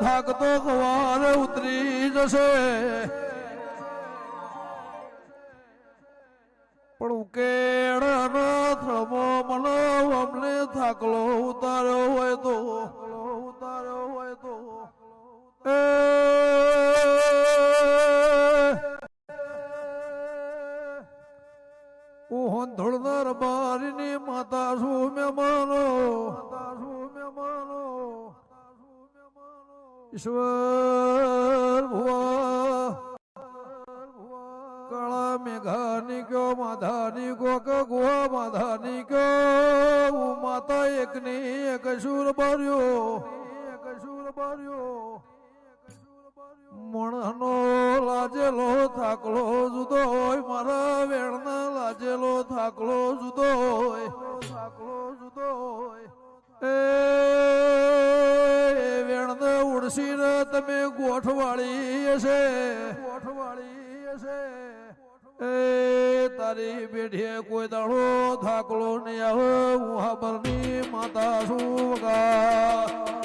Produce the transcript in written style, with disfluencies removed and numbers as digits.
થાકતો સવાર ઉતરી જશે પણ ઉકેડ થળમો મને અમને થાકલો ઉતાર્યો હોય તો ધોળનાર બારીની માતા શું મહેમાનો ઈશ્વર ભુવા કાળા મેઘાની કયો માધાની કો ગોવા માધાની કયો માતા એકની એક સુર બાર્યો મણનો લાજેલો થાકલો જુદો હોય મારા વેણના લાજેલો થાકલો જુદો હોય એ વેણને ઉડસીને તમે ગોઠવાળી હશે એ તારી બેઠીએ કોઈ દાડો થાકલો નહીં આવે હું હાબરની માતા શું વગા